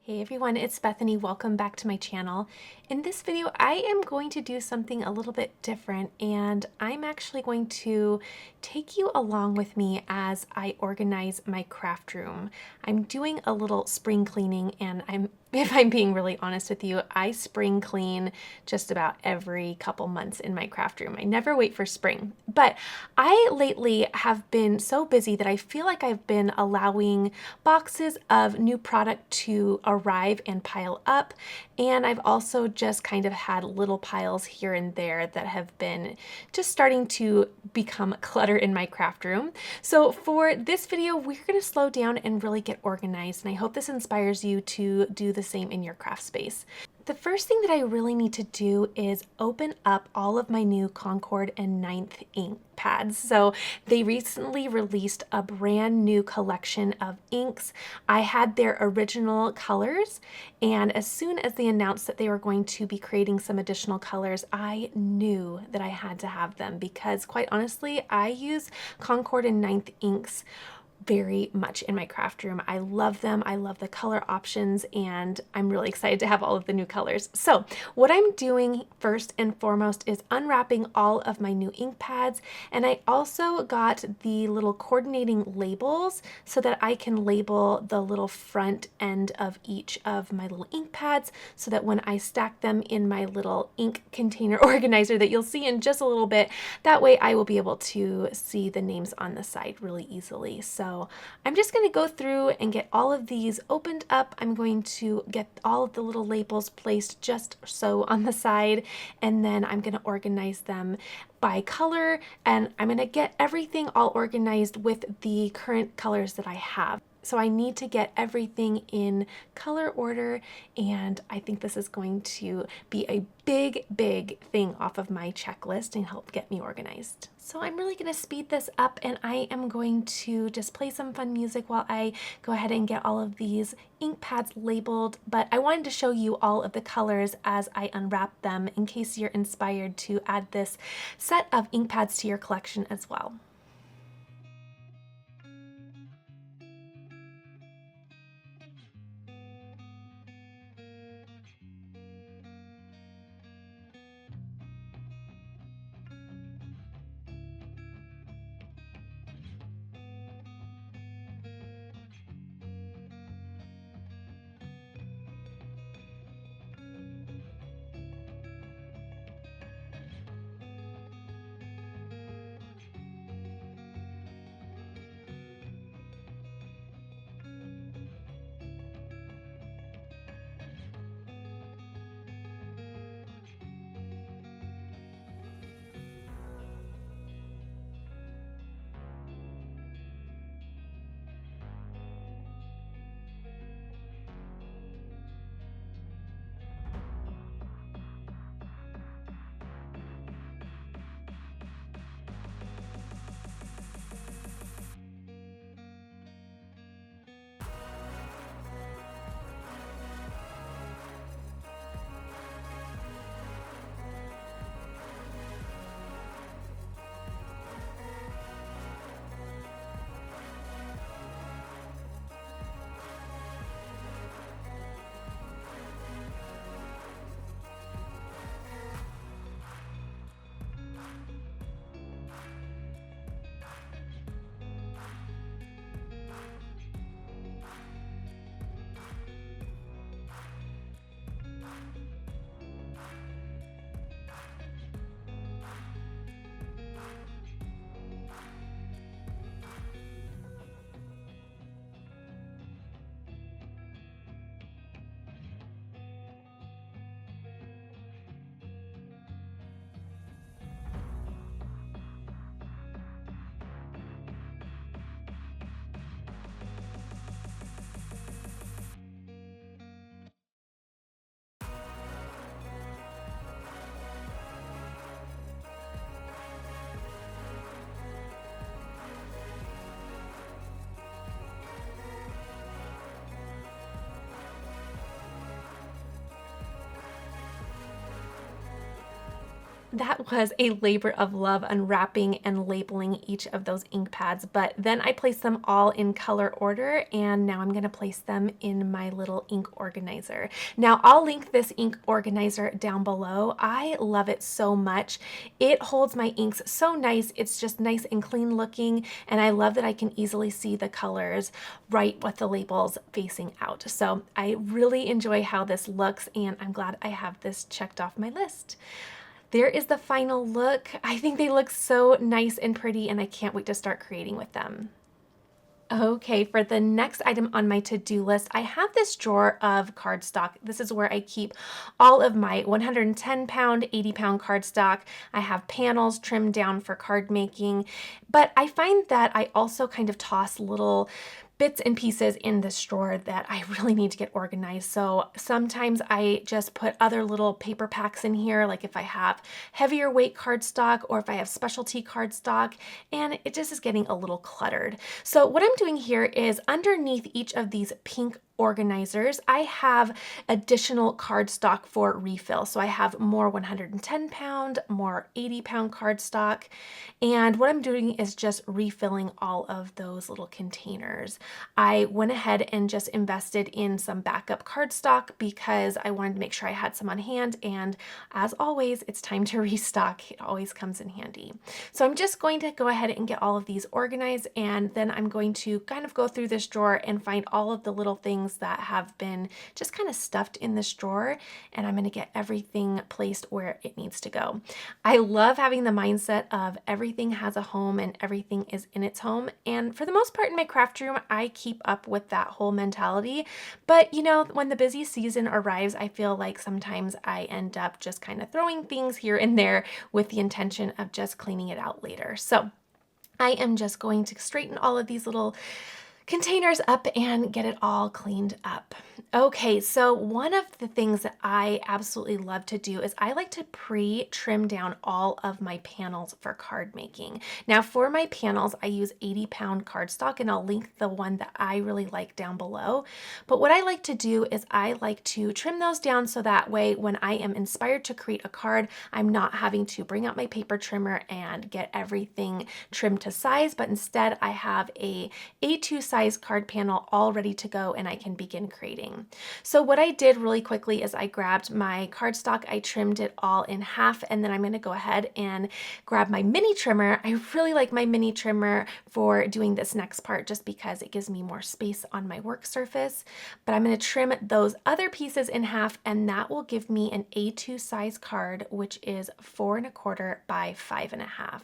Hey everyone, it's Bethany. Welcome back to my channel. In this video, I am going to do something a little bit different, and I'm actually going to take you along with me as I organize my craft room. I'm doing a little spring cleaning, and if I'm being really honest with you, I spring clean just about every couple months in my craft room. I never wait for spring, but I lately have been so busy that I feel like I've been allowing boxes of new product to arrive and pile up. And I've also just kind of had little piles here and there that have been just starting to become clutter in my craft room. So for this video, we're going to slow down and really get organized. And I hope this inspires you to do the same in your craft space. The first thing that I really need to do is open up all of my new Concord and Ninth ink pads. So they recently released a brand new collection of inks. I had their original colors, and as soon as they announced that they were going to be creating some additional colors, I knew that I had to have them because, quite honestly, I use Concord and Ninth inks very much in my craft room. I love them. I love the color options, and I'm really excited to have all of the new colors. So what I'm doing first and foremost is unwrapping all of my new ink pads, and I also got the little coordinating labels so that I can label the little front end of each of my little ink pads so that when I stack them in my little ink container organizer that you'll see in just a little bit, that way I will be able to see the names on the side really easily. So I'm just going to go through and get all of these opened up. I'm going to get all of the little labels placed just so on the side, and then I'm going to organize them by color, and I'm going to get everything all organized with the current colors that I have. So I need to get everything in color order, and I think this is going to be a big thing off of my checklist and help get me organized. So I'm really going to speed this up, and I am going to just play some fun music while I go ahead and get all of these ink pads labeled. But I wanted to show you all of the colors as I unwrap them in case you're inspired to add this set of ink pads to your collection as well. That was a labor of love unwrapping and labeling each of those ink pads, but then I placed them all in color order, and now I'm going to place them in my little ink organizer. Now I'll link this ink organizer down below. I love it so much. It holds my inks so nice. It's just nice and clean looking, and I love that I can easily see the colors right with the labels facing out. So I really enjoy how this looks, and I'm glad I have this checked off my list. There is the final look. I think they look so nice and pretty, and I can't wait to start creating with them. Okay, for the next item on my to-do list, I have this drawer of cardstock. This is where I keep all of my 110 pound, 80 pound cardstock. I have panels trimmed down for card making, but I find that I also kind of toss little bits and pieces in this drawer that I really need to get organized. So sometimes I just put other little paper packs in here, like if I have heavier weight cardstock or if I have specialty cardstock, and it just is getting a little cluttered. So what I'm doing here is underneath each of these pink organizers, I have additional cardstock for refill. So I have more 110 pound, more 80 pound cardstock. And what I'm doing is just refilling all of those little containers. I went ahead and just invested in some backup cardstock because I wanted to make sure I had some on hand. And as always, it's time to restock. It always comes in handy. So I'm just going to go ahead and get all of these organized, and then I'm going to kind of go through this drawer and find all of the little things that have been just kind of stuffed in this drawer, and I'm going to get everything placed where it needs to go. I love having the mindset of everything has a home and everything is in its home, and for the most part in my craft room, I keep up with that whole mentality. But you know, when the busy season arrives, I feel like sometimes I end up just kind of throwing things here and there with the intention of just cleaning it out later. So I am just going to straighten all of these little containers up and get it all cleaned up. Okay, so one of the things that I absolutely love to do is I like to pre-trim down all of my panels for card making. Now for my panels, I use 80 pound cardstock, and I'll link the one that I really like down below. But what I like to do is I like to trim those down so that way when I am inspired to create a card, I'm not having to bring out my paper trimmer and get everything trimmed to size, but instead I have a A2 size card panel all ready to go and I can begin creating. So what I did really quickly is I grabbed my cardstock, I trimmed it all in half, and then I'm going to go ahead and grab my mini trimmer. I really like my mini trimmer for doing this next part just because it gives me more space on my work surface. But I'm going to trim those other pieces in half, and that will give me an A2 size card, which is 4¼ by 5½.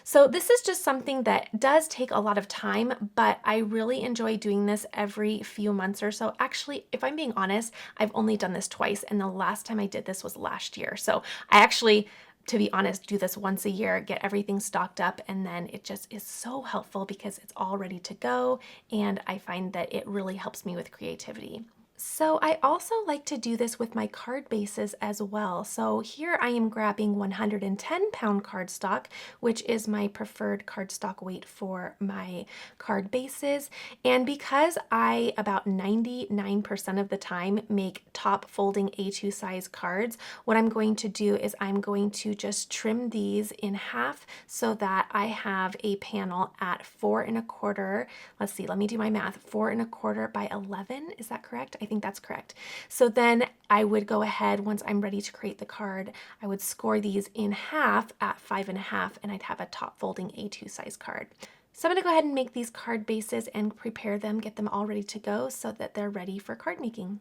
So this is just something that does take a lot of time, but I really enjoy doing this every few months or so. Actually, if I'm being honest, I've only done this twice, and the last time I did this was last year. So I actually, to be honest, do this once a year, get everything stocked up, and then it just is so helpful because it's all ready to go, and I find that it really helps me with creativity. So I also like to do this with my card bases as well. So here I am grabbing 110 pound cardstock, which is my preferred cardstock weight for my card bases. And because I about 99% of the time make top folding A2 size cards, what I'm going to do is I'm going to just trim these in half so that I have a panel at 4¼ let's see, let me do my math, 4¼ by 11, is that correct? I think that's correct. So then I would go ahead, once I'm ready to create the card, I would score these in half at 5½, and I'd have a top folding A2 size card. So I'm going to go ahead and make these card bases and prepare them, get them all ready to go so that they're ready for card making.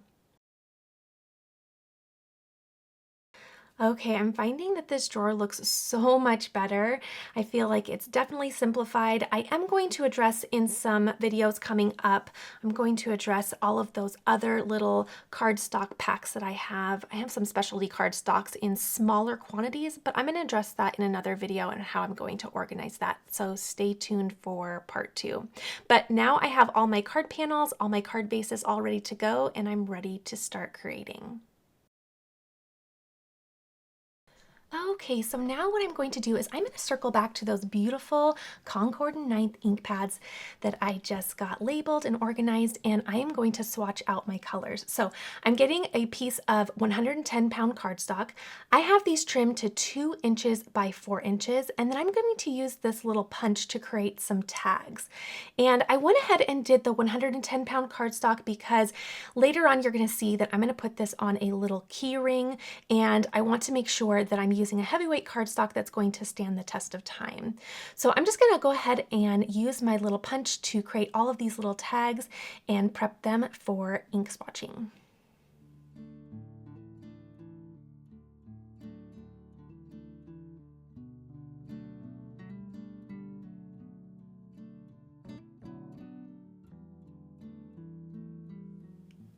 Okay, I'm finding that this drawer looks so much better. I feel like it's definitely simplified. I am going to address in some videos coming up, I'm going to address all of those other little cardstock packs that I have. I have some specialty cardstocks in smaller quantities, but I'm going to address that in another video and how I'm going to organize that. So stay tuned for part 2. But now I have all my card panels, all my card bases all ready to go, and I'm ready to start creating. Okay, so now what I'm going to do is I'm going to circle back to those beautiful Concord and Ninth ink pads that I just got labeled and organized, and I am going to swatch out my colors. So I'm getting a piece of 110-pound cardstock. I have these trimmed to 2 inches by 4 inches, and then I'm going to use this little punch to create some tags. And I went ahead and did the 110-pound cardstock because later on you're going to see that I'm going to put this on a little key ring, and I want to make sure that I'm using a heavyweight cardstock that's going to stand the test of time. So I'm just going to go ahead and use my little punch to create all of these little tags and prep them for ink swatching.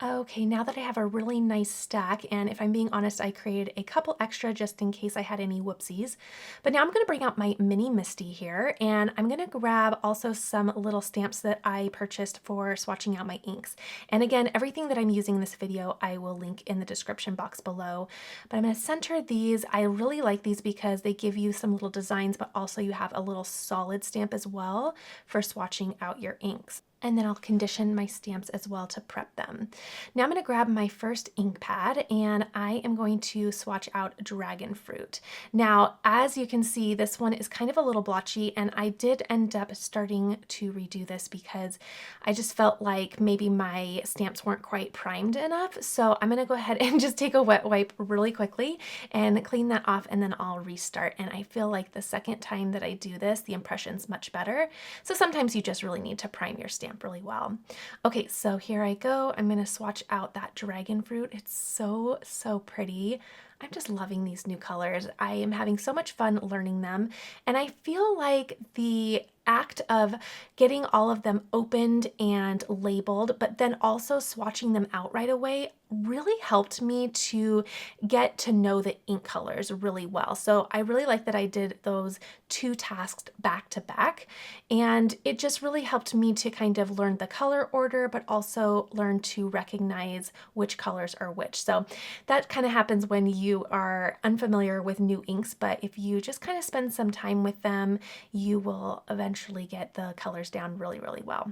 Okay, now that I have a really nice stack, and if I'm being honest, I created a couple extra just in case I had any whoopsies. But now I'm going to bring out my mini Misty here, and I'm going to grab also some little stamps that I purchased for swatching out my inks. And again, everything that I'm using in this video, I will link in the description box below. But I'm going to center these. I really like these because they give you some little designs, but also you have a little solid stamp as well for swatching out your inks. And then I'll condition my stamps as well to prep them. Now I'm going to grab my first ink pad and I am going to swatch out Dragon Fruit. Now, as you can see, this one is kind of a little blotchy, and I did end up starting to redo this because I just felt like maybe my stamps weren't quite primed enough. So I'm going to go ahead and just take a wet wipe really quickly and clean that off, and then I'll restart. And I feel like the second time that I do this, the impression's much better. So sometimes you just really need to prime your stamp really well. Okay, so here I go. I'm going to swatch out that Dragon Fruit. It's so, so pretty. I'm just loving these new colors. I am having so much fun learning them, and I feel like the act of getting all of them opened and labeled, but then also swatching them out right away really helped me to get to know the ink colors really well. So I really like that I did those 2 tasks back to back, and it just really helped me to kind of learn the color order, but also learn to recognize which colors are which. So that kind of happens when you are unfamiliar with new inks, but if you just kind of spend some time with them, you will eventually get the colors down really, really well.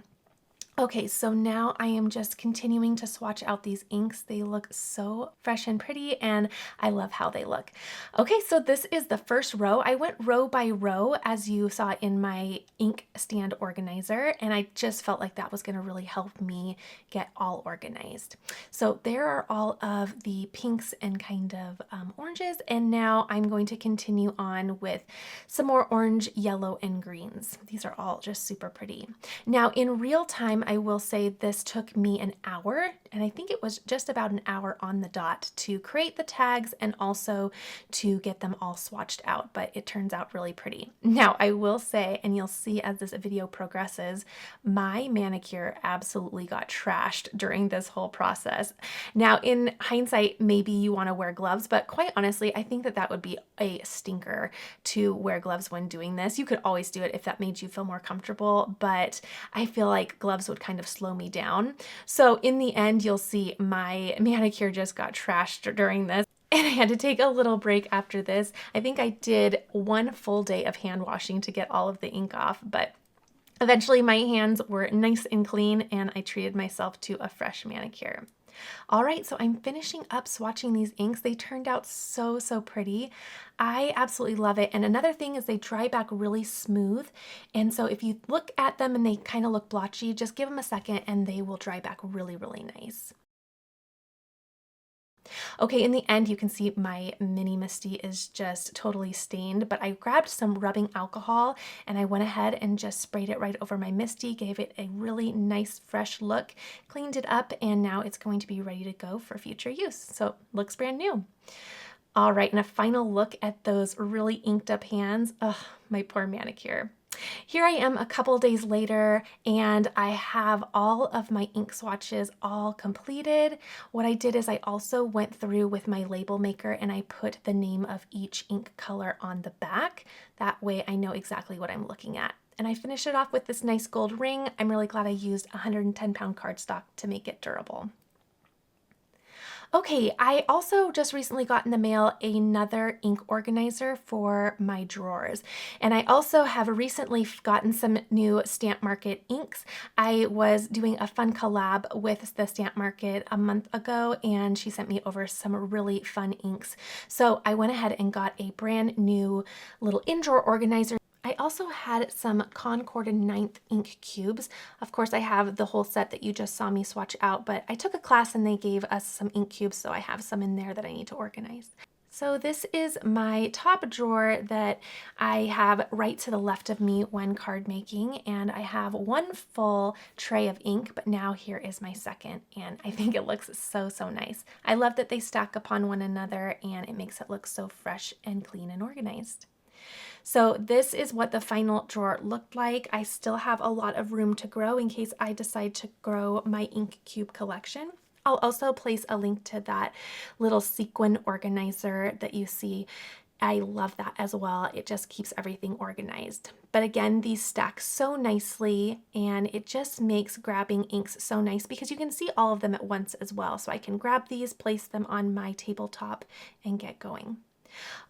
Okay, so now I am just continuing to swatch out these inks. They look so fresh and pretty, and I love how they look. Okay, so this is the first row. I went row by row, as you saw in my ink stand organizer, and I just felt like that was going to really help me get all organized. So there are all of the pinks and kind of oranges, and now I'm going to continue on with some more orange, yellow, and greens. These are all just super pretty. Now in real time, I will say this took me an hour, and I think it was just about an hour on the dot to create the tags and also to get them all swatched out, but it turns out really pretty. Now I will say, and you'll see as this video progresses, my manicure absolutely got trashed during this whole process. Now in hindsight, maybe you want to wear gloves, but quite honestly, I think that that would be a stinker to wear gloves when doing this. You could always do it if that made you feel more comfortable, but I feel like gloves would kind of slow me down. So in the end, you'll see my manicure just got trashed during this, and I had to take a little break after this. I think I did 1 full day of hand washing to get all of the ink off, but eventually my hands were nice and clean, and I treated myself to a fresh manicure. All right, so I'm finishing up swatching these inks. They turned out so, so pretty. I absolutely love it. And another thing is they dry back really smooth. And so if you look at them and they kind of look blotchy, just give them a second and they will dry back really, really nice. Okay, in the end, you can see my mini Misty is just totally stained, but I grabbed some rubbing alcohol and I went ahead and just sprayed it right over my Misty, gave it a really nice fresh look, cleaned it up, and now it's going to be ready to go for future use. So looks brand new. All right, and a final look at those really inked up hands. Ugh, my poor manicure. Here I am a couple days later, and I have all of my ink swatches all completed. What I did is I also went through with my label maker and I put the name of each ink color on the back. That way I know exactly what I'm looking at. And I finished it off with this nice gold ring. I'm really glad I used 110-pound cardstock to make it durable. Okay, I also just recently got in the mail another ink organizer for my drawers. And I also have recently gotten some new Stamp Market inks. I was doing a fun collab with the Stamp Market a month ago, and she sent me over some really fun inks. So I went ahead and got a brand new little in-drawer organizer. I also had some Concord and Ninth ink cubes. Of course, I have the whole set that you just saw me swatch out, but I took a class and they gave us some ink cubes, so I have some in there that I need to organize. So this is my top drawer that I have right to the left of me when card making, and I have one full tray of ink, but now here is my second, and I think it looks so, so nice. I love that they stack upon one another, and it makes it look so fresh and clean and organized. So this is what the final drawer looked like. I still have a lot of room to grow in case I decide to grow my ink cube collection. I'll also place a link to that little sequin organizer that you see. I love that as well. It just keeps everything organized. But again, these stack so nicely, and it just makes grabbing inks so nice because you can see all of them at once as well. So I can grab these, place them on my tabletop, and get going.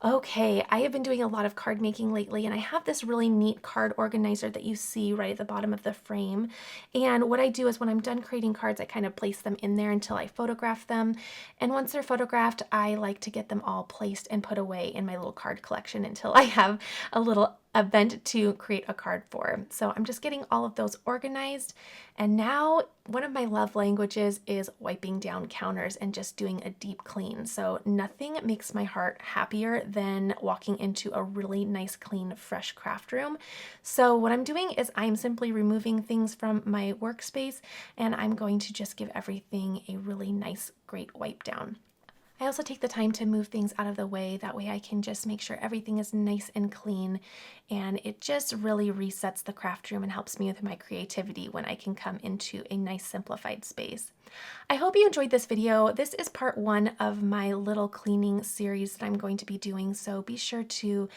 Okay, I have been doing a lot of card making lately, and I have this really neat card organizer that you see right at the bottom of the frame. And what I do is when I'm done creating cards, I kind of place them in there until I photograph them. And once they're photographed, I like to get them all placed and put away in my little card collection until I have a little event to create a card for. So I'm just getting all of those organized. And now one of my love languages is wiping down counters and just doing a deep clean. So nothing makes my heart happier than walking into a really nice, clean, fresh craft room. So what I'm doing is I'm simply removing things from my workspace, and I'm going to just give everything a really nice, great wipe down. I also take the time to move things out of the way. That way I can just make sure everything is nice and clean, and it just really resets the craft room and helps me with my creativity when I can come into a nice simplified space. I hope you enjoyed this video. This is part one of my little cleaning series that I'm going to be doing, so be sure to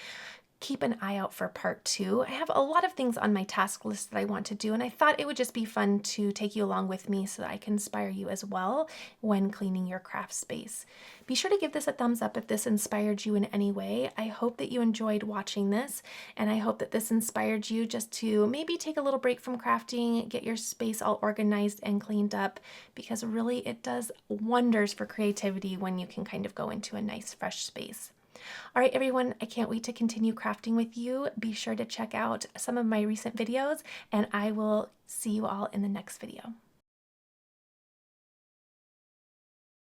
keep an eye out for part two. I have a lot of things on my task list that I want to do, and I thought it would just be fun to take you along with me so that I can inspire you as well when cleaning your craft space. Be sure to give this a thumbs up if this inspired you in any way. I hope that you enjoyed watching this, and I hope that this inspired you just to maybe take a little break from crafting, get your space all organized and cleaned up, because really it does wonders for creativity when you can kind of go into a nice fresh space. All right, everyone, I can't wait to continue crafting with you. Be sure to check out some of my recent videos, and I will see you all in the next video.